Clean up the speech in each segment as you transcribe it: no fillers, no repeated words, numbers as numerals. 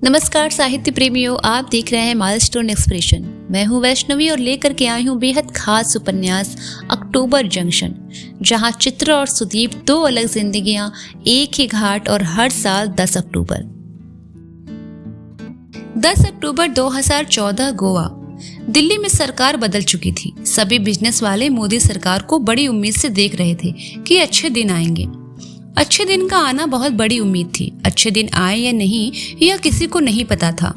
नमस्कार साहित्य प्रेमियों, आप देख रहे हैं माइलस्टोन एक्सप्रेशन। मैं हूं वैष्णवी और लेकर के आई हूं बेहद खास उपन्यास अक्टूबर जंक्शन, जहां चित्र और सुदीप दो अलग जिंदगियां, एक ही घाट और हर साल 10 अक्टूबर। 10 अक्टूबर 2014 गोवा। दिल्ली में सरकार बदल चुकी थी। सभी बिजनेस वाले मोदी सरकार को बड़ी उम्मीद से देख रहे थे कि अच्छे दिन आएंगे। अच्छे दिन का आना बहुत बड़ी उम्मीद थी। अच्छे दिन आए या नहीं यह किसी को नहीं पता था।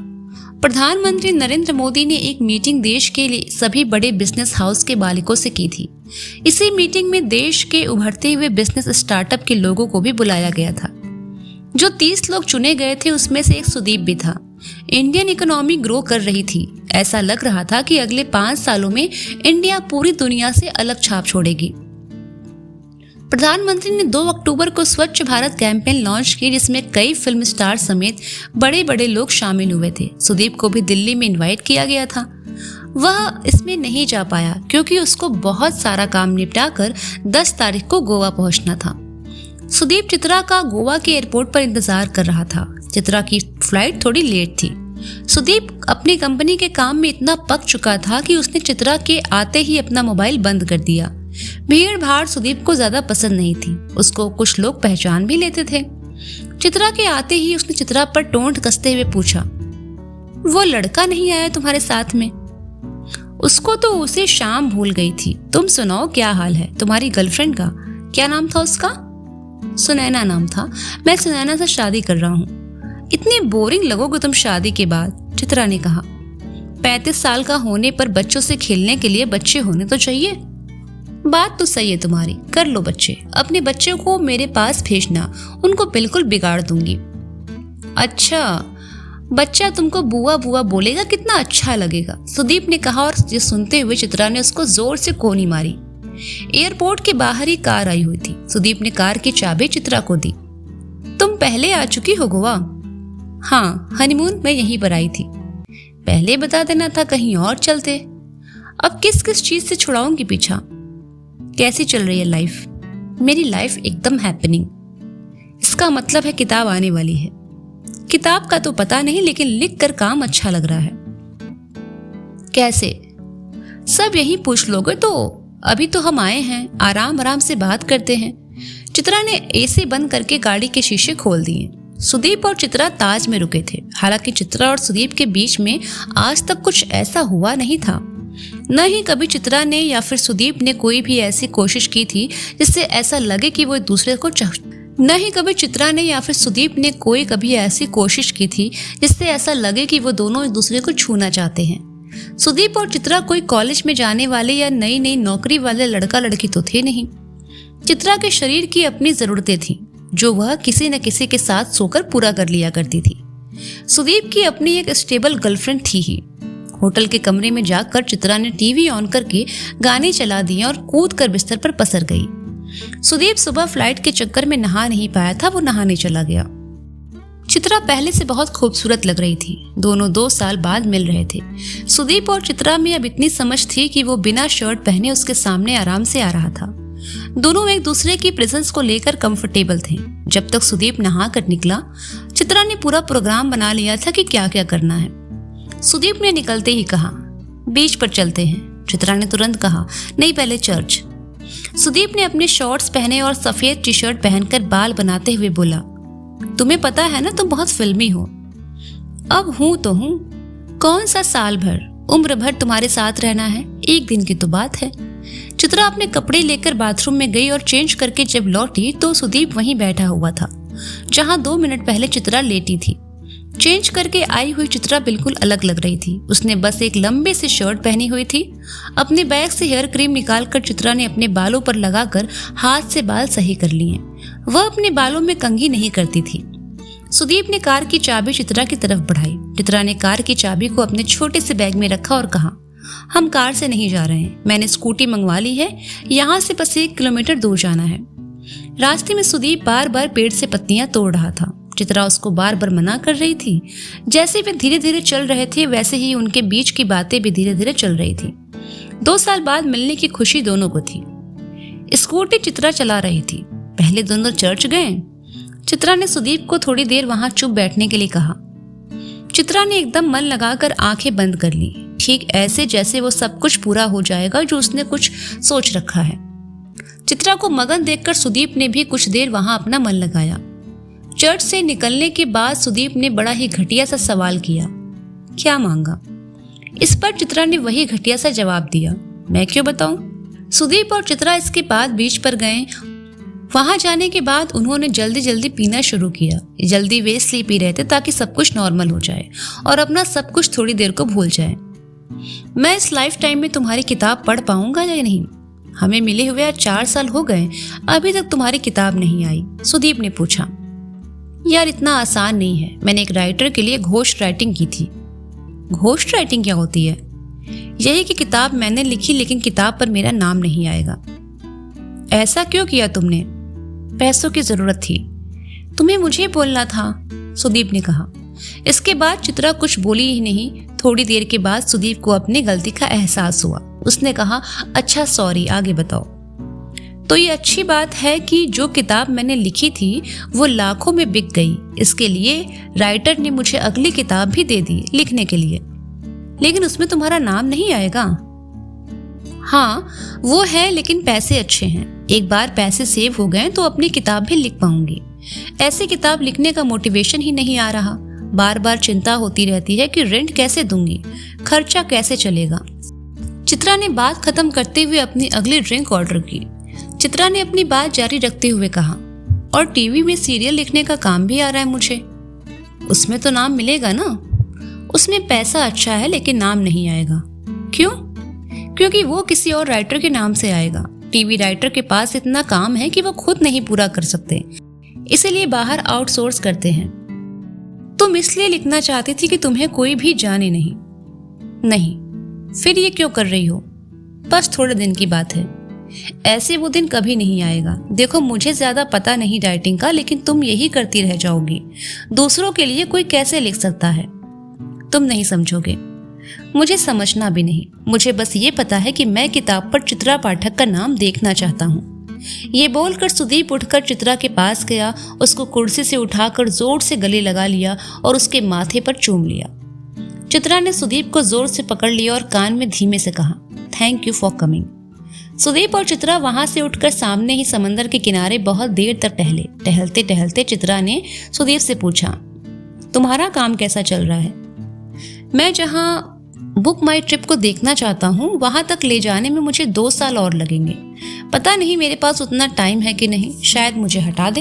प्रधानमंत्री नरेंद्र मोदी ने एक मीटिंग देश के लिए सभी बड़े बिजनेस हाउस के मालिकों से की थी। इसी मीटिंग में देश के उभरते हुए बिजनेस स्टार्टअप के लोगों को भी बुलाया गया था। जो 30 लोग चुने गए थे उसमें से एक सुदीप भी था। इंडियन इकोनॉमी ग्रो कर रही थी। ऐसा लग रहा था कि अगले 5 सालों में इंडिया पूरी दुनिया से अलग छाप छोड़ेगी। प्रधानमंत्री ने 2 अक्टूबर को स्वच्छ भारत कैंपेन लॉन्च की, जिसमें कई फिल्म स्टार समेत बड़े बड़े लोग शामिल हुए थे। सुदीप को भी दिल्ली में इनवाइट किया गया था। वह इसमें नहीं जा पाया क्योंकि उसको बहुत सारा काम निपटाकर 10 तारीख को गोवा पहुंचना था। सुदीप चित्रा का गोवा के एयरपोर्ट पर इंतजार कर रहा था। चित्रा की फ्लाइट थोड़ी लेट थी। सुदीप अपनी कंपनी के काम में इतना पक चुका था कि उसने चित्रा के आते ही अपना मोबाइल बंद कर दिया। भीड़ भाड़ सुदीप को ज्यादा पसंद नहीं थी। उसको कुछ लोग पहचान भी लेते थे। चित्रा के आते ही उसने चित्रा पर टोंट कसते हुए पूछा, वो लड़का नहीं आया तुम्हारे साथ में? उसको तो उसे शाम भूल गई थी। तुम सुनाओ, क्या हाल है तुम्हारी गर्लफ्रेंड का? क्या नाम था उसका? सुनैना नाम था। मैं सुनैना से शादी कर रहा हूँ। इतनी बोरिंग लगोगे तुम शादी के बाद, चित्रा ने कहा। 35 साल का होने पर बच्चों से खेलने के लिए बच्चे होने तो चाहिए। बात तो सही है तुम्हारी, कर लो बच्चे। अपने बच्चों को मेरे पास भेजना, उनको बिल्कुल बिगाड़ दूंगी। अच्छा, बच्चा तुमको बुआ बुआ बोलेगा, कितना अच्छा लगेगा, सुदीप ने कहा। और ये सुनते हुए चित्रा ने उसको जोर से कोनी मारी। एयरपोर्ट के बाहर ही कार आई हुई थी। सुदीप ने कार की चाबी चित्रा को दी। तुम पहले आ चुकी हो गोवा? हाँ, हनीमून में यहीं पर आई थी। पहले बता देना था, कहीं और चलते। अब किस किस चीज से छुड़ाऊंगी पीछा। कैसी चल रही है लाइफ? मेरी लाइफ एकदम हैपनिंग। इसका मतलब है किताब आने वाली है। किताब का तो पता नहीं, लेकिन लिख कर काम अच्छा लग रहा है। कैसे? सब यही पूछ लोगे तो अभी तो हम आए हैं, आराम आराम से बात करते हैं। चित्रा ने एसी बंद करके गाड़ी के शीशे खोल दिए। सुदीप और चित्रा ताज में रुके थे। हालांकि चित्रा और सुदीप के बीच में आज तक कुछ ऐसा हुआ नहीं था। न ही कभी चित्रा ने या फिर सुदीप ने कोई भी ऐसी कोशिश की थी जिससे ऐसा लगे कि वो एक दूसरे को न ही कभी चित्रा ने या फिर सुदीप ने कोई कभी ऐसी कोशिश की थी जिससे ऐसा लगे कि वो दोनों एक दूसरे को छूना चाहते हैं। सुदीप और चित्रा कोई कॉलेज में जाने वाले या नई नई नौकरी वाले लड़का लड़की तो थे नहीं। चित्रा के शरीर की अपनी जरूरतें थी जो वह किसी न किसी के साथ सोकर पूरा कर लिया करती थी। सुदीप की अपनी एक स्टेबल गर्लफ्रेंड थी ही। होटल के कमरे में जाकर चित्रा ने टीवी ऑन करके गाने चला दिए और कूद कर बिस्तर पर पसर गई। सुदीप सुबह फ्लाइट के चक्कर में नहा नहीं पाया था, वो नहाने चला गया। चित्रा पहले से बहुत खूबसूरत लग रही थी। दोनों 2 साल बाद मिल रहे थे। सुदीप और चित्रा में अब इतनी समझ थी कि वो बिना शर्ट पहने उसके सामने आराम से आ रहा था। दोनों एक दूसरे की प्रेजेंस को लेकर कंफर्टेबल थे। जब तक सुदीप नहा कर निकला, चित्रा ने पूरा प्रोग्राम बना लिया था कि क्या क्या करना है। सुदीप ने निकलते ही कहा, बीच पर चलते हैं। चित्रा ने तुरंत कहा, नहीं, पहले चर्च। सुदीप ने अपने शॉर्ट्स पहने और सफेद टी शर्ट पहनकर बाल बनाते हुए बोला, तुम्हें पता है ना तुम बहुत फिल्मी हो। अब हूं तो हूं, कौन सा साल भर, उम्र भर तुम्हारे साथ रहना है, एक दिन की तो बात है। चित्रा अपने कपड़े लेकर बाथरूम में गई और चेंज करके जब लौटी तो सुदीप वहीं बैठा हुआ था जहां 2 मिनट पहले चित्रा लेटी थी। चेंज करके आई हुई चित्रा बिल्कुल अलग लग रही थी। उसने बस एक लंबे से शर्ट पहनी हुई थी। अपने बैग से हेयर क्रीम निकालकर चित्रा ने अपने बालों पर लगाकर हाथ से बाल सही कर लिए। वह अपने बालों में कंघी नहीं करती थी। सुदीप ने कार की चाबी चित्रा की तरफ बढ़ाई। चित्रा ने कार की चाबी को अपने छोटे से बैग में रखा और कहा, हम कार से नहीं जा रहे हैं, मैंने स्कूटी मंगवा ली है, यहाँ से बस 1 किलोमीटर दूर जाना है। रास्ते में सुदीप बार बार पेड़ से पत्तियां तोड़ रहा था। चित्रा उसको बार बार मना कर रही थी। जैसे वे धीरे धीरे चल रहे थे वैसे ही उनके बीच की बातें भी धीरे धीरे चल रही थी। 2 साल बाद मिलने की खुशी दोनों को थी। स्कूटी चित्रा चला रही थी। पहले दोनों चर्च गए। चित्रा ने सुदीप को थोड़ी देर वहां चुप बैठने के लिए कहा। चित्रा ने एकदम मन लगाकर आंखें बंद कर ली, ठीक ऐसे जैसे वो सब कुछ पूरा हो जाएगा जो उसने कुछ सोच रखा है। चित्रा को मगन देखकर सुदीप ने भी कुछ देर वहां अपना मन लगाया। चर्च से निकलने के बाद सुदीप ने बड़ा ही घटिया सा सवाल किया, क्या मांगा? इस पर चित्रा ने वही घटिया सा जवाब दिया, मैं क्यों बताऊं? सुदीप और चित्रा इसके बाद बीच पर गए। वहां जाने के बाद उन्होंने जल्दी जल्दी पीना शुरू किया। जल्दी वे इसलिए पी रहे थे ताकि सब कुछ नॉर्मल हो जाए और अपना सब कुछ थोड़ी देर को भूल जाए। मैं इस लाइफ टाइम में तुम्हारी किताब पढ़ पाऊंगा या नहीं? हमें मिले हुए आज 4 साल हो गए, अभी तक तुम्हारी किताब नहीं आई, सुदीप ने पूछा। यार इतना आसान नहीं है, मैंने एक राइटर के लिए घोस्ट राइटिंग की थी। घोस्ट राइटिंग क्या होती है? यही कि किताब मैंने लिखी लेकिन किताब पर मेरा नाम नहीं आएगा। ऐसा क्यों किया तुमने? पैसों की जरूरत थी, तुम्हें मुझे बोलना था, सुदीप ने कहा। इसके बाद चित्रा कुछ बोली ही नहीं। थोड़ी देर के बाद सुदीप को अपनी गलती का एहसास हुआ। उसने कहा, अच्छा सॉरी, आगे बताओ। तो ये अच्छी बात है कि जो किताब मैंने लिखी थी वो लाखों में बिक गई। इसके लिए राइटर ने मुझे अगली किताब भी दे दी लिखने के लिए, लेकिन उसमें तुम्हारा नाम नहीं आएगा। हाँ वो है, लेकिन पैसे अच्छे हैं। एक बार पैसे सेव हो गए तो अपनी किताब भी लिख पाऊंगी। ऐसी किताब लिखने का मोटिवेशन ही नहीं आ रहा। बार बार चिंता होती रहती है कि रेंट कैसे दूंगी, खर्चा कैसे चलेगा। चित्रा ने बात खत्म करते हुए अपनी अगली ड्रिंक ऑर्डर की। चित्रा ने अपनी बात जारी रखते हुए कहा, और टीवी में सीरियल लिखने का काम भी आ रहा है मुझे। उसमें तो नाम मिलेगा ना? उसमें पैसा अच्छा है लेकिन नाम नहीं आएगा। क्यों? क्योंकि वो किसी और राइटर के नाम से आएगा। टीवी राइटर के पास इतना काम है कि वो खुद नहीं पूरा कर सकते, इसीलिए बाहर आउटसोर्स करते हैं। तुम इसलिए लिखना चाहती थी कि तुम्हें कोई भी जाने नहीं? नहीं। फिर ये क्यों कर रही हो? बस थोड़े दिन की बात है, ऐसे वो दिन कभी नहीं आएगा। देखो मुझे ज्यादा पता नहीं राइटिंग का, लेकिन तुम यही करती रह जाओगी। दूसरों के लिए कोई कैसे लिख सकता है? तुम नहीं समझोगे, मुझे समझना भी नहीं। मुझे बस ये पता है कि मैं किताब पर चित्रा पाठक का नाम देखना चाहता हूँ। ये बोलकर सुदीप उठकर चित्रा के पास गया, उसको कुर्सी से उठाकर जोर से गले लगा लिया और उसके माथे पर चूम लिया। चित्रा ने सुदीप को जोर से पकड़ लिया और कान में धीमे से कहा, thank you for coming. Sudeep और चित्रा वहां से उठकर सामने ही समंदर के किनारे बहुत देर तक टहले। टहलते टहलते चित्रा ने सुदीप से पूछा, तुम्हारा काम कैसा चल रहा है? मैं जहां बुक माई ट्रिप को देखना चाहता हूँ वहां तक ले जाने में मुझे 2 साल और लगेंगे। पता नहीं मेरे पास उतना टाइम है कि नहीं, शायद मुझे हटा दे।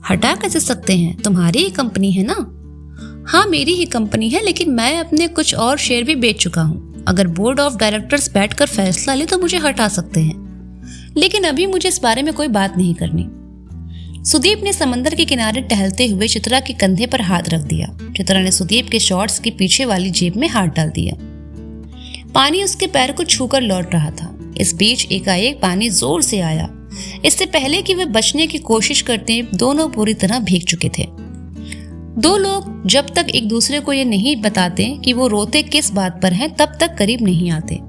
हटा कैसे सकते हैं, तुम्हारी ही कंपनी है ना? हाँ मेरी ही कंपनी है, लेकिन मैं अपने कुछ और शेयर भी बेच चुका हूँ। अगर बोर्ड ऑफ डायरेक्टर्स बैठकर फैसला ले तो मुझे हटा सकते हैं, लेकिन अभी मुझे इस बारे में कोई बात नहीं करनी। सुदीप ने समंदर के किनारे टहलते हुए चित्रा के कंधे पर हाथ रख दिया। चित्रा ने सुदीप के शॉर्ट्स की पीछे वाली जेब में हाथ डाल दिया। पानी उसके पैर को छूकर लौट रहा था। इस बीच एकाएक पानी जोर से आया। इससे पहले कि वे बचने की कोशिश करते, दोनों पूरी तरह भीग चुके थे। 2 लोग जब तक एक दूसरे को ये नहीं बताते कि वो रोते किस बात पर हैं, तब तक करीब नहीं आते।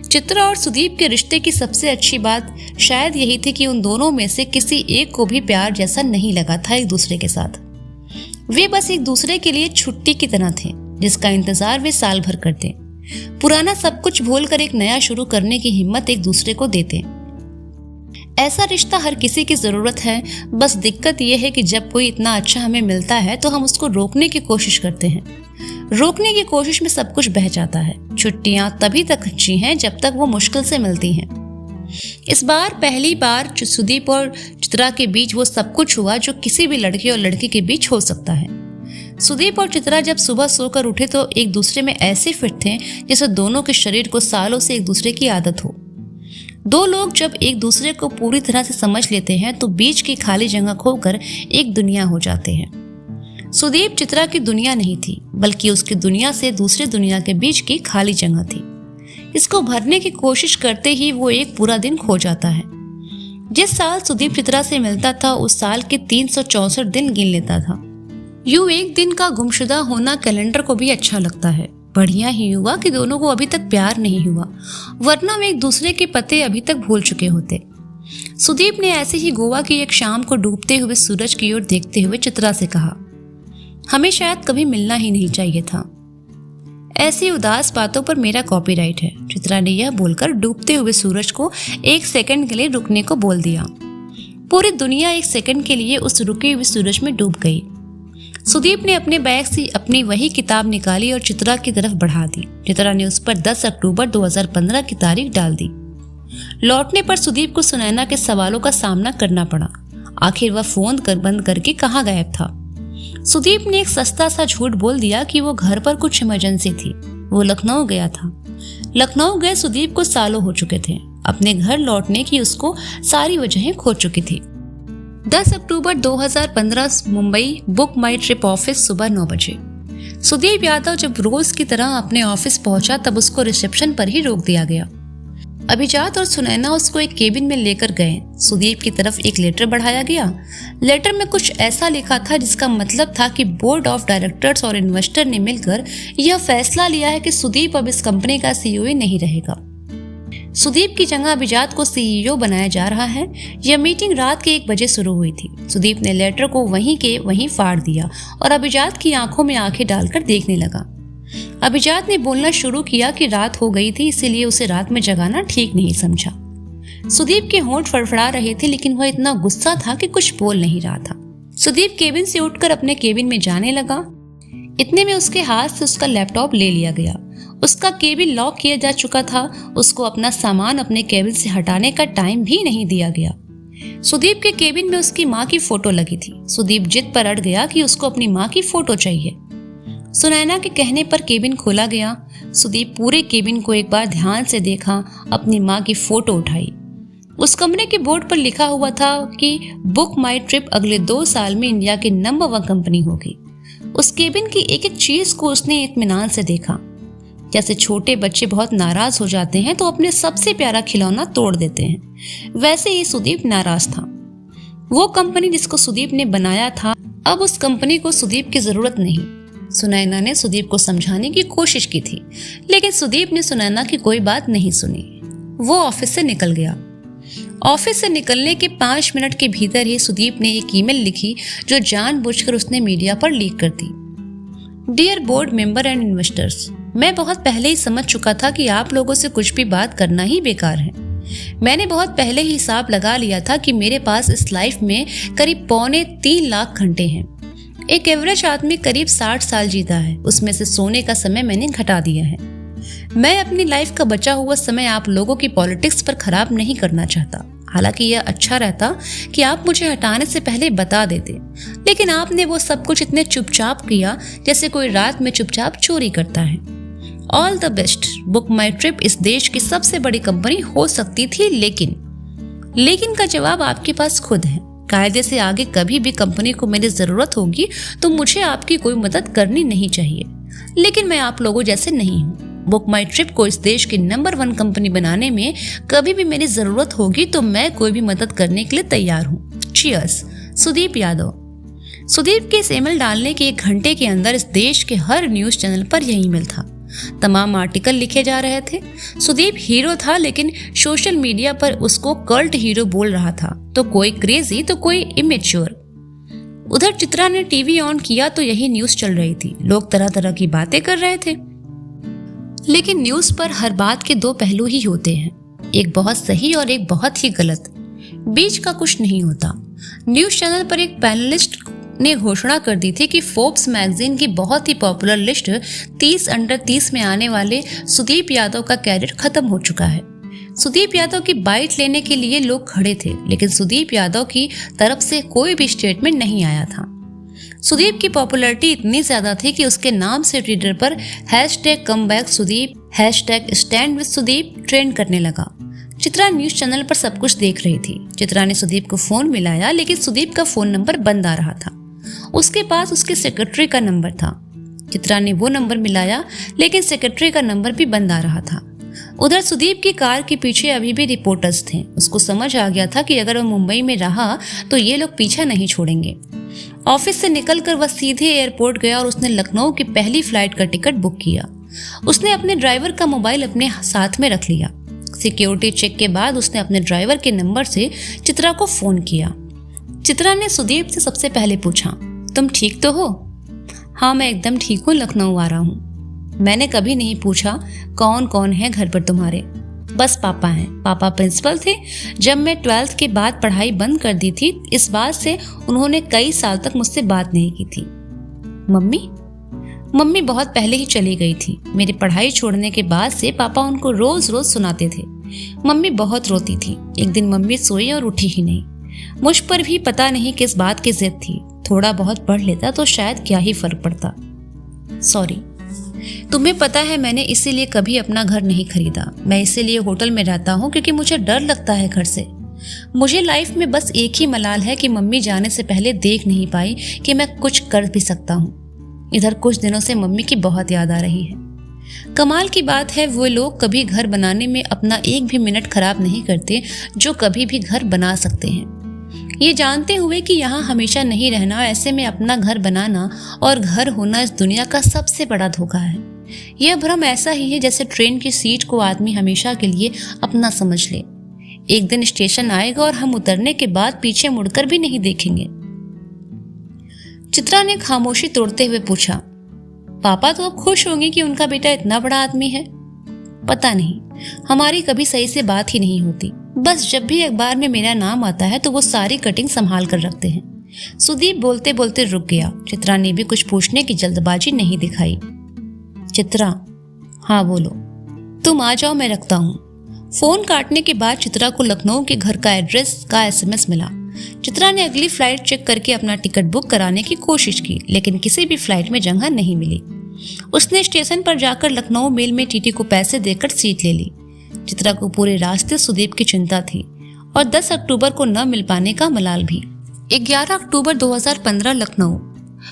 चित्रा और सुदीप के रिश्ते की सबसे अच्छी बात शायद यही थी कि उन दोनों में से किसी एक को भी प्यार जैसा नहीं लगा था एक दूसरे के साथ। वे बस एक दूसरे के लिए छुट्टी की तरह थे, जिसका इंतजार वे साल भर करते। पुराना सब कुछ भूलकर एक नया शुरू करने की हिम्मत एक दूसरे को देते। ऐसा रिश्ता हर किसी की जरूरत है। बस दिक्कत यह है कि जब कोई इतना अच्छा हमें मिलता है तो हम उसको रोकने की कोशिश करते हैं। रोकने की कोशिश में सब कुछ बह जाता है। छुट्टियां तभी तक अच्छी हैं जब तक वो मुश्किल से मिलती हैं। इस बार पहली बार सुदीप और चित्रा के बीच वो सब कुछ हुआ जो किसी भी लड़के और लड़की के बीच हो सकता है। सुदीप और चित्रा जब सुबह सोकर उठे तो एक दूसरे में ऐसे फिट थे जैसे दोनों के शरीर को सालों से एक दूसरे की आदत हो। 2 लोग जब एक दूसरे को पूरी तरह से समझ लेते हैं तो बीच की खाली जगह खोकर एक दुनिया हो जाते हैं। सुदीप चित्रा की दुनिया नहीं थी, बल्कि उसकी दुनिया से दूसरी दुनिया के बीच की खाली जगह थी। इसको भरने की कोशिश करते ही वो एक पूरा दिन खो जाता है। जिस साल सुदीप चित्रा से मिलता था उस साल के 364 दिन गिन लेता था। यूं एक दिन का गुमशुदा होना कैलेंडर को भी अच्छा लगता है। बढ़िया ही हुआ कि दोनों को अभी तक प्यार नहीं हुआ, वरना वे एक दूसरे के पते अभी तक भूल चुके होते। सुदीप ने ऐसे ही गोवा की एक शाम को डूबते हुए सूरज की ओर देखते हुए चित्रा से कहा, हमें शायद कभी मिलना ही नहीं चाहिए था। ऐसी उदास बातों पर मेरा कॉपीराइट है। चित्रा ने यह बोलकर डूबते हुए सूरज को 1 सेकंड के लिए रुकने को बोल दिया। पूरी दुनिया 1 सेकंड के लिए उस रुके हुए सूरज में डूब गई। सुदीप ने अपने बैग से अपनी वही किताब निकाली और चित्रा की तरफ बढ़ा दी। चित्रा ने उस पर 10 अक्टूबर 2015 की तारीख डाल दी। लौटने पर सुदीप को सुनैना के सवालों का सामना करना पड़ा। आखिर वह फोन बंद करके कहाँ गायब था। सुदीप ने एक सस्ता सा झूठ बोल दिया कि वो घर पर कुछ इमरजेंसी थी। वो लखनऊ गया था। लखनऊ गए सुदीप को सालों हो चुके थे। अपने घर लौटने की उसको सारी वजहें खो चुकी थी। 10 अक्टूबर 2015 मुंबई बुक माई ट्रिप ऑफिस सुबह 9 बजे। सुदीप यादव जब रोज की तरह अपने ऑफिस पहुंचा तब उसको रिसेप्शन पर ही रोक दिया गया। अभिजात और सुनैना उसको एक केबिन में लेकर गए। सुदीप की तरफ एक लेटर बढ़ाया गया। लेटर में कुछ ऐसा लिखा था जिसका मतलब था कि बोर्ड ऑफ डायरेक्टर्स और इन्वेस्टर ने मिलकर यह फैसला लिया है कि सुदीप अब इस कंपनी का सीईओ नहीं रहेगा। सुदीप की जगह अभिजात को सीईओ बनाया जा रहा है। यह मीटिंग रात के 1 बजे शुरू हुई थी। सुदीप ने लेटर को वहीं के वहीं फाड़ दिया और अभिजात की आंखों में आंखें डालकर देखने लगा। अभिजात ने बोलना शुरू किया कि रात हो गई थी, इसीलिए उसे रात में जगाना ठीक नहीं समझा। सुदीप के होंठ फड़फड़ा रहे थे लेकिन वह इतना गुस्सा था कि कुछ बोल नहीं रहा था। सुदीप केबिन से उठकर अपने केबिन में जाने लगा। इतने में उसके हाथ से उसका लैपटॉप ले लिया गया। उसका केबिन लॉक किया जा चुका था। उसको अपना सामान अपने केबिन से हटाने का टाइम भी नहीं दिया गया। सुदीप के केबिन में उसकी माँ की फोटो लगी थी। सुदीप जिद पर अड़ गया कि उसको अपनी माँ की फोटो चाहिए। सुनैना के कहने पर केबिन खोला गया। सुदीप पूरे केबिन को एक बार ध्यान से देखा, अपनी माँ की फोटो उठाई। उस कमरे के बोर्ड पर लिखा हुआ था कि बुक माई ट्रिप अगले 2 साल में इंडिया की नंबर 1 कंपनी होगी। उस केबिन की एक एक चीज को उसने इत्मीनान से देखा। जैसे छोटे बच्चे बहुत नाराज हो जाते हैं तो अपने सबसे प्यारा खिलौना तोड़ देते हैं, वैसे ही सुदीप नाराज था। वो कंपनी जिसको सुदीप ने बनाया था, अब उस कंपनी को सुदीप की जरूरत नहीं। सुनैना ने सुदीप को समझाने की कोशिश की थी लेकिन सुदीप ने सुनैना की कोई बात नहीं सुनी। वो ऑफिस से निकल गया। ऑफिस से निकलने के 5 मिनट के भीतर ही सुदीप ने एक ईमेल लिखी जो जानबूझकर उसने मीडिया पर लीक कर दी। Dear board member and investors, मैं बहुत पहले ही समझ चुका था कि आप लोगों से कुछ भी बात करना ही बेकार है। मैंने बहुत पहले ही हिसाब लगा लिया था कि मेरे पास इस लाइफ में करीब 2.25 लाख घंटे हैं। एक एवरेज आदमी करीब 60 साल जीता है, उसमें से सोने का समय मैंने घटा दिया है। मैं अपनी लाइफ का बचा हुआ समय आप लोगों की पॉलिटिक्स पर खराब नहीं करना चाहता। हालांकि यह अच्छा रहता कि आप मुझे हटाने से पहले बता देते, लेकिन आपने वो सब कुछ इतने चुपचाप किया जैसे कोई रात में चुपचाप चोरी करता है। All the best. Book my trip इस देश की सबसे बड़ी कंपनी हो सकती थी, लेकिन का जवाब आपके पास खुद है। कायदे से आगे कभी भी कंपनी को मेरी जरूरत होगी तो मुझे आपकी कोई मदद करनी नहीं चाहिए, लेकिन मैं आप लोगों जैसे नहीं हूँ। बुक माई ट्रिप को इस देश की नंबर 1 कंपनी बनाने में कभी भी मेरी जरूरत होगी तो मैं कोई भी मदद करने के लिए तैयार हूँ। चीयर्स, सुदीप यादव। सुदीप के इस ईमेल डालने के 1 घंटे के अंदर इस देश के हर न्यूज चैनल पर यह ईमेल था। तमाम आर्टिकल लिखे जा रहे थे। सुदीप हीरो था लेकिन सोशल मीडिया पर उसको कल्ट हीरो बोल रहा था, तो कोई क्रेजी तो कोई इमेच्योर। उधर चित्रा ने टीवी ऑन किया तो यही न्यूज चल रही थी। लोग तरह तरह की बातें कर रहे थे, लेकिन न्यूज पर हर बात के 2 पहलू ही होते हैं, एक बहुत सही और एक बहुत ही गलत। बीच का कुछ नहीं होता। न्यूज चैनल पर एक पैनलिस्ट ने घोषणा कर दी थी कि फोर्ब्स मैगजीन की बहुत ही पॉपुलर लिस्ट 30 अंडर 30 में आने वाले सुदीप यादव का कैरियर खत्म हो चुका है। सुदीप यादव की बाइट लेने के लिए लोग खड़े थे, लेकिन सुदीप यादव की तरफ से कोई भी स्टेटमेंट नहीं आया था। सुदीप की पॉपुलैरिटी इतनी ज्यादा थी कि उसके नाम से ट्विटर पर #comebackSudeep, #StandWithSudeep ट्रेंड करने लगा। चित्रा न्यूज चैनल पर सब कुछ देख रही थी। चित्रा ने सुदीप को फोन मिलाया, लेकिन सुदीप का फोन नंबर बंद आ रहा था। उसके पास उसके सेक्रेटरी का नंबर था। चित्रा ने वो नंबर मिलाया, लेकिन सेक्रेटरी का नंबर भी बंद आ रहा था। उधर सुदीप की कार के पीछे अभी भी रिपोर्टर्स थे। उसको समझ आ गया था कि अगर वह मुंबई में रहा तो ये लोग पीछा नहीं छोड़ेंगे। ऑफिस से निकलकर वह सीधे एयरपोर्ट गया और उसने लखनऊ की पहली फ्लाइट का टिकट बुक किया। उसने अपने ड्राइवर का मोबाइल अपने साथ में रख लिया। सिक्योरिटी चेक के बाद उसने अपने ड्राइवर के नंबर से चित्रा को फोन किया। चित्रा ने सुदीप से सबसे पहले पूछा, तुम ठीक तो हो? हाँ मैं एकदम ठीक हूँ, लखनऊ आ रहा हूँ। मैंने कभी नहीं पूछा कौन कौन है घर पर तुम्हारे। बस पापा हैं। पापा प्रिंसिपल थे। जब मैं 12th के बाद पढ़ाई बंद कर दी थी, इस बात से उन्होंने कई साल तक मुझसे बात नहीं की थी। मम्मी बहुत पहले ही चली गई थी। मेरी पढ़ाई छोड़ने के बाद से पापा उनको रोज रोज सुनाते थे। मम्मी बहुत रोती थी। एक दिन मम्मी सोई और उठी ही नहीं। मुझ पर भी पता नहीं किस बात की जिद थी। थोड़ा बहुत पढ़ लेता तो शायद क्या ही फर्क पड़ता। सॉरी। तुम्हें पता है मैंने इसीलिए कभी अपना घर नहीं खरीदा। मैं इसीलिए होटल में रहता हूँ क्योंकि मुझे डर लगता है घर से। मुझे लाइफ में बस एक ही मलाल है कि मम्मी जाने से पहले देख नहीं पाई कि मैं कुछ कर भी सकता हूँ। इधर कुछ दिनों से मम्मी की बहुत याद आ रही है। कमाल की बात है वो लोग कभी घर बनाने में अपना एक भी मिनट खराब नहीं करते जो कभी भी घर बना सकते हैं। ये जानते हुए कि यहाँ हमेशा नहीं रहना, ऐसे में अपना घर बनाना और घर होना इस दुनिया का सबसे बड़ा धोखा है। यह भ्रम ऐसा ही है जैसे ट्रेन की सीट को आदमी हमेशा के लिए अपना समझ ले। एक दिन स्टेशन आएगा और हम उतरने के बाद पीछे मुड़कर भी नहीं देखेंगे। चित्रा ने खामोशी तोड़ते हुए पूछा, पापा तो अब खुश होंगे कि उनका बेटा इतना बड़ा आदमी है। पता नहीं, हमारी कभी सही से बात ही नहीं होती। बस जब भी अखबार में मेरा नाम आता है तो वो सारी कटिंग संभाल कर रखते हैं। सुदीप बोलते बोलते रुक गया। चित्रा ने भी कुछ पूछने की जल्दबाजी नहीं दिखाई। चित्रा, हाँ बोलो। तुम आ जाओ, मैं रखता हूँ। फोन काटने के बाद चित्रा को लखनऊ के घर का एड्रेस का SMS मिला। चित्रा ने अगली फ्लाइट चेक करके अपना टिकट बुक कराने की कोशिश की, लेकिन किसी भी फ्लाइट में जगह नहीं मिली। उसने स्टेशन पर जाकर लखनऊ मेल में TT को पैसे देकर सीट ले ली। चित्रा को पूरे रास्ते सुदीप की चिंता थी और 10 अक्टूबर को न मिल पाने का मलाल भी। 11 अक्टूबर 2015 लखनऊ।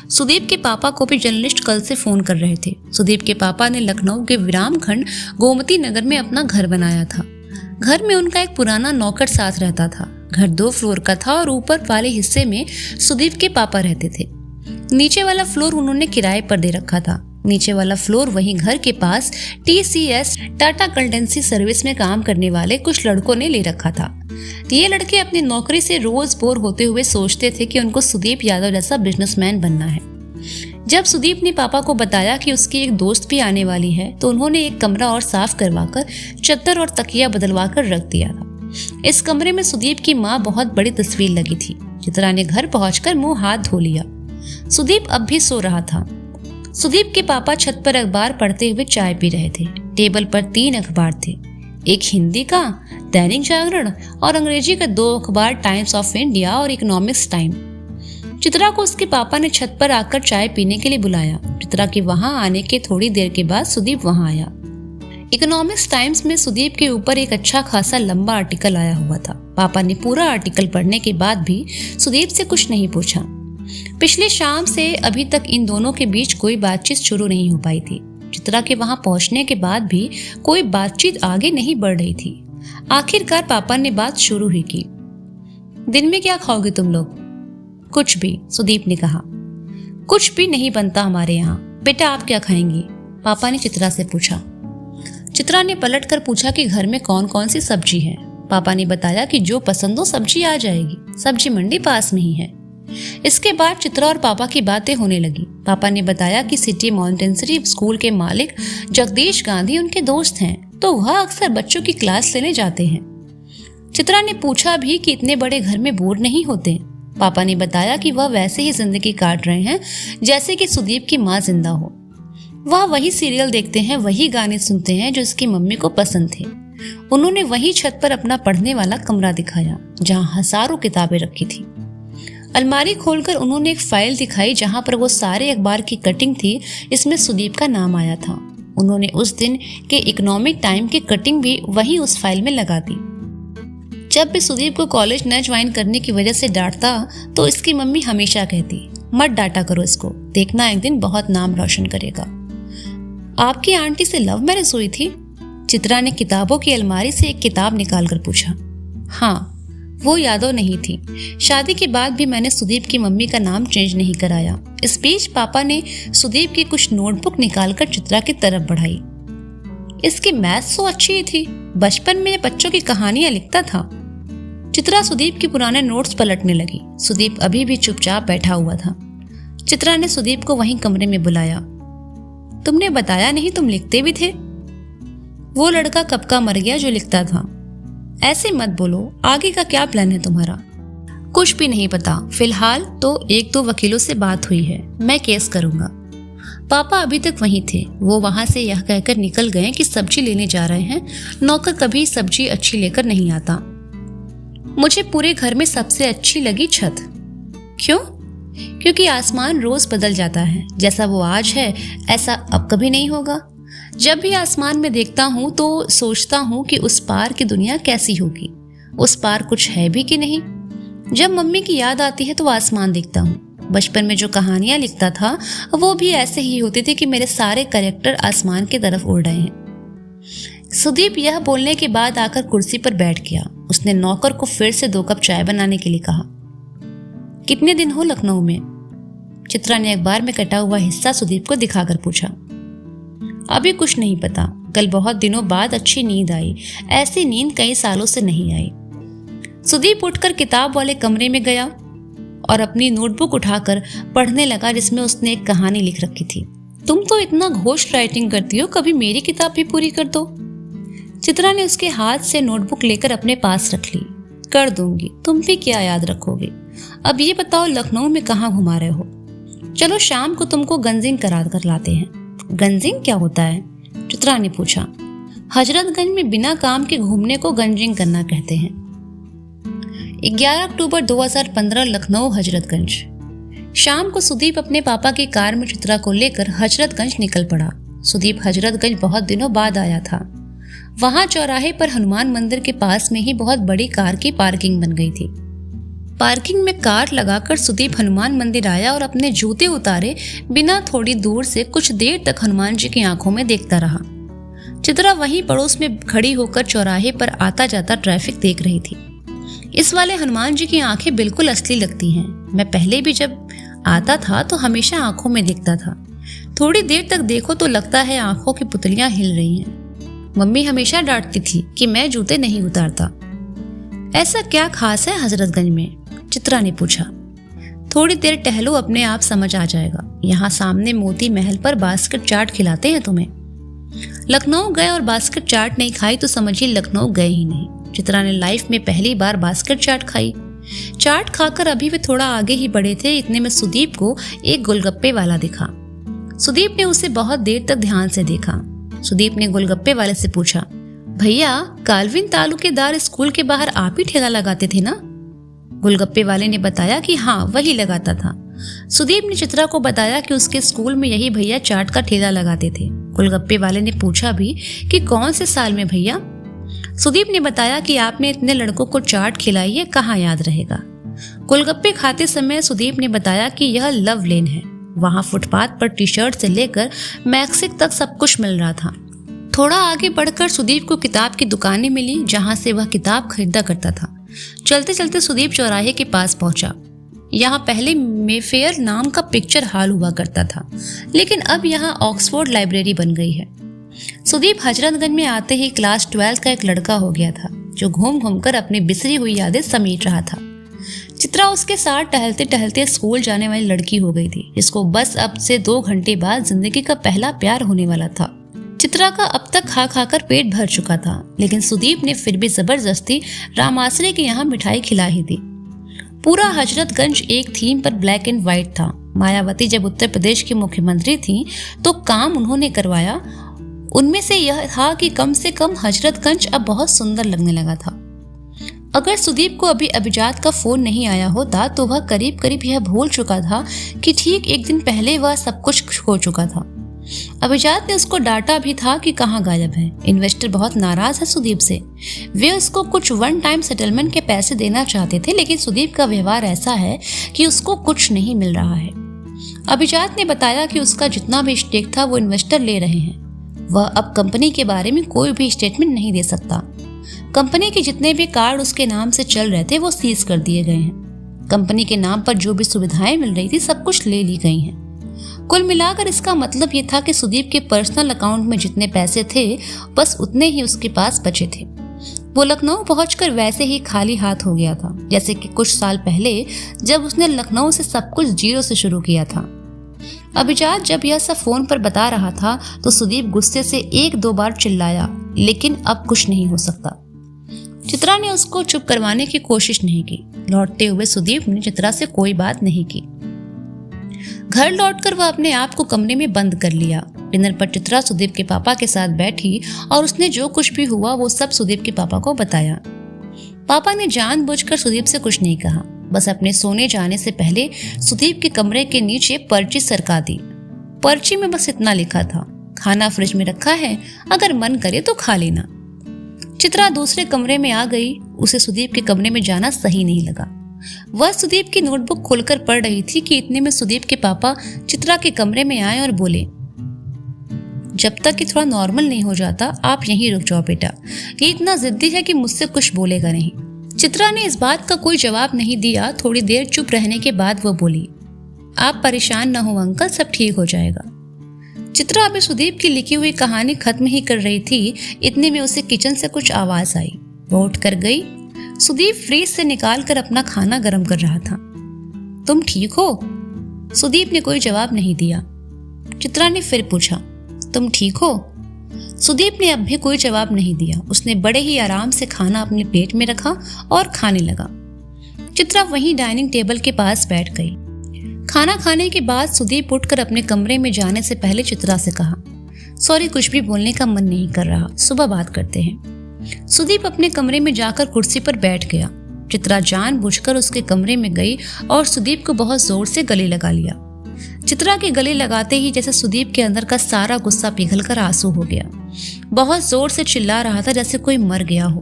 सुदीप के पापा को भी जर्नलिस्ट कल से फोन कर रहे थे। सुदीप के पापा ने लखनऊ के विराम खंड गोमती नगर में अपना घर बनाया था। घर में उनका एक पुराना नौकर साथ रहता था। घर 2 फ्लोर का था और ऊपर वाले हिस्से में सुदीप के पापा रहते थे। नीचे वाला फ्लोर उन्होंने किराए पर दे रखा था। नीचे वाला फ्लोर वहीं घर के पास TCS टाटा कंसल्टेंसी सर्विस में काम करने वाले कुछ लड़कों ने ले रखा था। ये लड़के अपनी नौकरी से रोज बोर होते हुए सोचते थे कि उनको सुदीप यादव जैसा बिजनेसमैन बनना है। जब सुदीप ने पापा को बताया कि उसकी एक दोस्त भी आने वाली है तो उन्होंने एक कमरा और साफ करवाकर चद्दर और तकिया बदलवा कर रख दिया था। इस कमरे में सुदीप की माँ बहुत बड़ी तस्वीर लगी थी। चित्रा ने घर पहुंचकर मुंह हाथ धो लिया। सुदीप अब भी सो रहा था। सुदीप के पापा छत पर अखबार पढ़ते हुए चाय पी रहे थे। टेबल पर 3 अखबार थे, एक हिंदी का दैनिक जागरण और अंग्रेजी का 2 अखबार टाइम्स ऑफ इंडिया और इकोनॉमिक्स टाइम। चित्रा को उसके पापा ने छत पर आकर चाय पीने के लिए बुलाया। चित्रा के वहां आने के थोड़ी देर के बाद सुदीप वहां आया। इकोनॉमिक्स टाइम्स में सुदीप के ऊपर एक अच्छा खासा लंबा आर्टिकल आया हुआ था। पापा ने पूरा आर्टिकल पढ़ने के बाद भी सुदीप से कुछ नहीं पूछा। पिछले शाम से अभी तक इन दोनों के बीच कोई बातचीत शुरू नहीं हो पाई थी। चित्रा के वहां पहुंचने के बाद भी कोई बातचीत आगे नहीं बढ़ रही थी। आखिरकार पापा ने बात शुरू ही की। दिन में क्या खाओगे तुम लोग? कुछ भी, सुदीप ने कहा। कुछ भी नहीं बनता हमारे यहाँ। बेटा आप क्या खाएंगी? पापा ने चित्रा से पूछा। चित्रा ने पलट कर पूछा कि घर में कौन कौन सी सब्जी है। पापा ने बताया कि जो पसंद हो सब्जी आ जाएगी, सब्जी मंडी पास में ही है। इसके बाद चित्रा और पापा की बातें होने लगी। पापा ने बताया कि सिटी मॉन्टेसरी स्कूल के मालिक जगदीश गांधी उनके दोस्त हैं, तो वह अक्सर बच्चों की क्लास लेने जाते हैं। चित्रा ने पूछा भी कि इतने बड़े घर में बोर नहीं होते। पापा ने बताया कि वह वैसे ही जिंदगी काट रहे हैं जैसे कि सुदीप की माँ जिंदा हो। वह वही सीरियल देखते हैं, वही गाने सुनते हैं जो उसकी मम्मी को पसंद थे। उन्होंने वही छत पर अपना पढ़ने वाला कमरा दिखाया जहाँ हजारों किताबें रखी थी। अलमारी खोलकर उन्होंने एक फाइल दिखाई जहां पर वो सारे अखबार की कटिंग थी। इसमें सुदीप का नाम आया था। उन्होंने उस दिन के इकोनॉमिक टाइम की कटिंग भी वही उस फाइल में लगा दी। जब भी सुदीप को कॉलेज न ज्वाइन करने की वजह से डांटता तो इसकी मम्मी हमेशा कहती, मत डांटा करो इसको, देखना एक दिन बहुत नाम रोशन करेगा। आपकी आंटी से लव मैरिज हुई थी? चित्रा ने किताबों की अलमारी से एक किताब निकाल कर पूछा। हाँ, वो यादव नहीं थी। शादी के बाद भी मैंने सुदीप की मम्मी का नाम चेंज नहीं कराया। इस बीच पापा ने सुदीप की कुछ नोटबुक निकालकर चित्रा की तरफ बढ़ाई। इसकी मैथ्स तो अच्छी थी, बचपन में बच्चों की कहानियां लिखता था। चित्रा सुदीप के पुराने नोट्स पलटने लगी। सुदीप अभी भी चुपचाप बैठा हुआ था। चित्रा ने सुदीप को वहीं कमरे में बुलाया। तुमने बताया नहीं तुम लिखते भी थे। वो लड़का कब का मर गया जो लिखता था। ऐसे मत बोलो, आगे का क्या प्लान है तुम्हारा? कुछ भी नहीं पता, फिलहाल तो 1-2 वकीलों से बात हुई है, मैं केस करूंगा। पापा अभी तक वहीं थे। वो वहां से यह कहकर निकल गए कि सब्जी लेने जा रहे हैं। नौकर कभी सब्जी अच्छी लेकर नहीं आता। मुझे पूरे घर में सबसे अच्छी लगी छत। क्यों? क्योंकि आसमान रोज बदल जाता है। जैसा वो आज है ऐसा अब कभी नहीं होगा। जब भी आसमान में देखता हूँ तो सोचता हूँ कि उस पार की दुनिया कैसी होगी, उस पार कुछ है भी कि नहीं। जब मम्मी की याद आती है तो आसमान देखता हूँ। बचपन में जो कहानियां लिखता था वो भी ऐसे ही होते थे कि मेरे सारे कैरेक्टर आसमान की तरफ उड़ रहे हैं। सुदीप यह बोलने के बाद आकर कुर्सी पर बैठ गया। उसने नौकर को फिर से 2 कप चाय बनाने के लिए कहा। कितने दिन हो लखनऊ में? चित्रा ने अखबार में कटा हुआ हिस्सा सुदीप को दिखाकर पूछा। अभी कुछ नहीं पता, कल बहुत दिनों बाद अच्छी नींद आई। ऐसी नींद कई सालों से नहीं आई। सुदीप उठकर किताब वाले कमरे में गया और अपनी नोटबुक उठाकर पढ़ने लगा जिसमें उसने एक कहानी लिख रखी थी। तुम तो इतना घोस्ट राइटिंग करती हो, कभी मेरी किताब भी पूरी कर दो। चित्रा ने उसके हाथ से नोटबुक लेकर अपने पास रख ली। कर दूंगी, तुम भी क्या याद रखोगे। अब ये बताओ लखनऊ में कहाँ घुमा रहे हो? चलो शाम को तुमको गंजिंग करा कर लाते हैं। गंजिंग क्या होता है? चित्रा ने पूछा। हजरतगंज में बिना काम के घूमने को गंजिंग करना कहते हैं। 11 अक्टूबर 2015 लखनऊ हजरतगंज। शाम को सुदीप अपने पापा की कार में चित्रा को लेकर हजरतगंज निकल पड़ा। सुदीप हजरतगंज बहुत दिनों बाद आया था। वहां चौराहे पर हनुमान मंदिर के पास में ही बहुत बड़ी कार की पार्किंग बन गई थी। पार्किंग में कार लगाकर सुदीप हनुमान मंदिर आया और अपने जूते उतारे बिना थोड़ी दूर से कुछ देर तक हनुमान जी की आंखों में देखता रहा। चित्रा वहीं पड़ोस में खड़ी होकर चौराहे पर आता जाता ट्रैफिक देख रही थी। इस वाले हनुमान जी की आंखें बिल्कुल असली लगती हैं। मैं पहले भी जब आता था तो हमेशा आंखों में दिखता था। थोड़ी देर तक देखो तो लगता है आंखों की पुतलियां हिल रही हैं। मम्मी हमेशा डांटती थी कि मैं जूते नहीं उतारता। ऐसा क्या खास है हजरतगंज में? चित्रा ने पूछा। थोड़ी देर टहलो, अपने आप समझ आ जाएगा। यहाँ सामने मोती महल पर बास्केट चाट खिलाते हैं तुम्हें। लखनऊ गए और बास्केट चाट नहीं खाई तो समझिए लखनऊ गए ही नहीं। चित्रा ने लाइफ में पहली बार बास्केट चाट खाई। चाट खाकर अभी वे थोड़ा आगे ही बढ़े थे, इतने में सुदीप को एक गोलगप्पे वाला दिखा। सुदीप ने उसे बहुत देर तक ध्यान से देखा। सुदीप ने गोलगप्पे वाले से पूछा, भैया काल्विन तालुकेदार स्कूल के बाहर आप ही ठेला लगाते थे ना? गोलगप्पे वाले ने बताया कि हाँ वही लगाता था। सुदीप ने चित्रा को बताया कि उसके स्कूल में यही भैया चाट का ठेला लगाते थे। गोलगप्पे वाले ने पूछा भी कि कौन से साल में भैया? सुदीप ने बताया कि आपने इतने लड़कों को चाट खिलाई है, कहाँ याद रहेगा। गोलगप्पे खाते समय सुदीप ने बताया कि यह लव लेन है। वहाँ फुटपाथ पर टी-शर्ट से लेकर मैक्सिक तक सब कुछ मिल रहा था। थोड़ा आगे बढ़कर सुदीप को किताब की दुकानें मिली जहाँ से वह किताब खरीदा करता था। चलते चलते सुदीप चौराहे के पास पहुंचा। यहाँ पहले मेफेयर नाम का पिक्चर हॉल हुआ करता था, लेकिन अब यहाँ ऑक्सफोर्ड लाइब्रेरी बन गई है। सुदीप हजरतगंज में आते ही क्लास 12 का एक लड़का हो गया था जो घूम घूम कर अपनी बिसरी हुई यादें समेट रहा था। चित्रा उसके साथ टहलते टहलते स्कूल जाने वाली लड़की हो गई थी, जिसको बस अब से 2 घंटे बाद जिंदगी का पहला प्यार होने वाला था। चित्रा का अब तक खा खाकर पेट भर चुका था, लेकिन सुदीप ने फिर भी जबरदस्ती रामाश्रय के यहाँ मिठाई खिला ही दी। पूरा हजरतगंज एक थीम पर ब्लैक एंड व्हाइट था। मायावती जब उत्तर प्रदेश की मुख्यमंत्री थी तो काम उन्होंने करवाया। उनमें से यह था कि कम से कम हजरतगंज अब बहुत सुंदर लगने लगा था। अगर सुदीप को अभी अभिजात का फोन नहीं आया होता तो वह करीब करीब यह भूल चुका था कि ठीक एक दिन पहले वह सब कुछ खो चुका था। अभिजात ने उसको डांटा भी था कि कहाँ गायब है। इन्वेस्टर बहुत नाराज है सुदीप से। वे उसको कुछ 1 टाइम सेटलमेंट के पैसे देना चाहते थे, लेकिन सुदीप का व्यवहार ऐसा है कि उसको कुछ नहीं मिल रहा है। अभिजात ने बताया कि उसका जितना भी स्टेक था वो इन्वेस्टर ले रहे हैं। वह अब कंपनी के बारे में कोई भी स्टेटमेंट नहीं दे सकता। कंपनी के जितने भी कार्ड उसके नाम से चल रहे थे वो सीज कर दिए गए हैं। कंपनी के नाम पर जो भी सुविधाएं मिल रही थी सब कुछ ले ली गई हैं। कुल मिलाकर इसका मतलब ये था कि सुदीप के पर्सनल अकाउंट में जितने पैसे थे बस उतने ही उसके पास बचे थे। वो लखनऊ पहुंचकर वैसे ही खाली हाथ हो गया था, जैसे कि कुछ साल पहले जब उसने लखनऊ से सब कुछ जीरो से शुरू किया था। अभिजात जब यह सब फोन पर बता रहा था तो सुदीप गुस्से से 1-2 बार चिल्लाया, लेकिन अब कुछ नहीं हो सकता। चित्रा ने उसको चुप करवाने की कोशिश नहीं की। लौटते हुए सुदीप ने चित्रा से कोई बात नहीं की। घर लौटकर वह अपने आप को कमरे में बंद कर लिया। डिनर पर चित्रा सुदीप के पापा के साथ बैठी और उसने जो कुछ भी हुआ वो सब सुदीप के पापा को बताया। पापा ने जानबूझकर सुदीप से कुछ नहीं कहा, बस अपने सोने जाने से पहले सुदीप के कमरे के नीचे पर्ची सरका दी। पर्ची में बस इतना लिखा था, खाना फ्रिज में रखा है, अगर मन करे तो खा लेना। चित्रा दूसरे कमरे में आ गई। उसे सुदीप के कमरे में जाना सही नहीं लगा। वह सुदीप की नोटबुक खोलकर पढ़ रही थी कि इतने में सुदीप के पापा चित्रा के कमरे में आए और बोले, जब तक कि थोड़ा नॉर्मल नहीं हो जाता आप यहीं रुक जाओ बेटा, ये इतना जिद्दी है कि मुझसे कुछ बोलेगा नहीं। चित्रा ने इस बात का कोई जवाब नहीं दिया। थोड़ी देर चुप रहने के बाद वो बोली, आप परेशान न हो अंकल, सब ठीक हो जाएगा। चित्रा अभी सुदीप की लिखी हुई कहानी खत्म ही कर रही थी, इतने में उसे किचन से कुछ आवाज आई। वो उठ कर गई। सुदीप फ्रिज से निकाल कर अपना खाना गर्म कर रहा था। तुम ठीक हो? सुदीप ने कोई जवाब नहीं दिया। चित्रा ने फिर पूछा, तुम ठीक हो? सुदीप ने अब भी कोई जवाब नहीं दिया। उसने बड़े ही आराम से खाना अपने प्लेट में रखा और खाने लगा। चित्रा वहीं डाइनिंग टेबल के पास बैठ गई। खाना खाने के बाद सुदीप उठकर अपने कमरे में जाने से पहले चित्रा से कहा, सॉरी, कुछ भी बोलने का मन नहीं कर रहा, सुबह बात करते हैं। सुदीप अपने कमरे में जाकर कुर्सी पर बैठ गया। चित्रा जानबूझकर उसके कमरे में गई और सुदीप को बहुत जोर से गले लगा लिया। चित्रा के गले लगाते ही जैसे सुदीप के अंदर का सारा गुस्सा पिघलकर आंसू हो गया। बहुत जोर से चिल्ला रहा था जैसे कोई मर गया हो।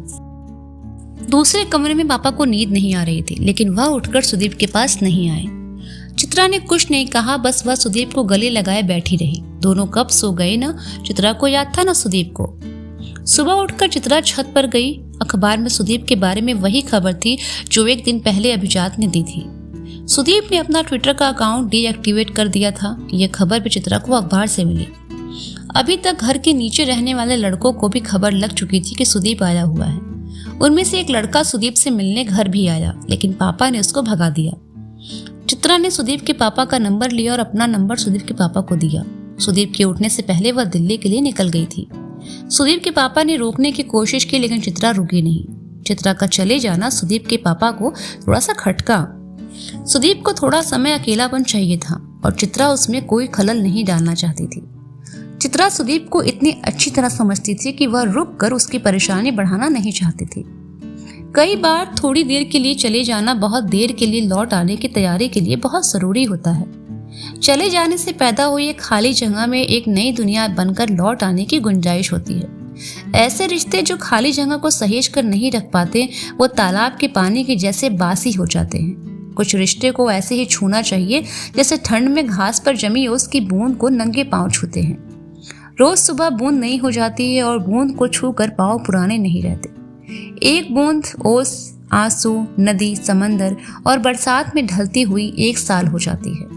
दूसरे कमरे में पापा को नींद नहीं आ रही थी, लेकिन वह उठकर सुदीप के पास नहीं आए। चित्रा ने कुछ नहीं कहा, बस वह सुदीप को गले लगाए बैठी रही। दोनों कब सो गए ना, चित्रा को याद था ना सुदीप को। सुबह उठकर चित्रा छत पर गई। अखबार में सुदीप के बारे में वही खबर थी जो एक दिन पहले अभिजात ने दी थी। सुदीप ने अपना ट्विटर का अकाउंट डीएक्टिवेट कर दिया था। यह खबर भी चित्रा को अखबार से मिली। अभी तक घर के नीचे रहने वाले लड़कों को भी खबर लग चुकी थी कि सुदीप आया हुआ है। उनमें से एक लड़का सुदीप से मिलने घर भी आया, लेकिन पापा ने उसको भगा दिया। चित्रा ने सुदीप के पापा का नंबर लिया और अपना नंबर सुदीप के पापा को दिया। सुदीप के उठने से पहले वह दिल्ली के लिए निकल गई थी। सुदीप के पापा ने रोकने की कोशिश की, लेकिन चित्रा रुकी नहीं। चित्रा का चले जाना सुदीप के पापा को थोड़ा सा खटका। सुदीप को थोड़ा समय अकेलापन चाहिए था और चित्रा उसमें कोई खलल नहीं डालना चाहती थी। चित्रा सुदीप को इतनी अच्छी तरह समझती थी कि वह रुक कर उसकी परेशानी बढ़ाना नहीं चाहती थी। कई बार थोड़ी देर के लिए चले जाना बहुत देर के लिए लौट आने की तैयारी के लिए बहुत जरूरी होता है। चले जाने से पैदा हुई एक खाली जगह में एक नई दुनिया बनकर लौट आने की गुंजाइश होती है। ऐसे रिश्ते जो खाली जगह को सहेज कर नहीं रख पाते, वो तालाब के पानी के जैसे बासी हो जाते हैं। कुछ रिश्ते को ऐसे ही छूना चाहिए जैसे ठंड में घास पर जमी ओस की बूंद को नंगे पांव छूते हैं। रोज सुबह बूंद नई हो जाती है और बूंद को छूकर पांव पुराने नहीं रहते। एक बूंद, ओस, आंसू, नदी, समंदर और बरसात में ढलती हुई 1 साल हो जाती है।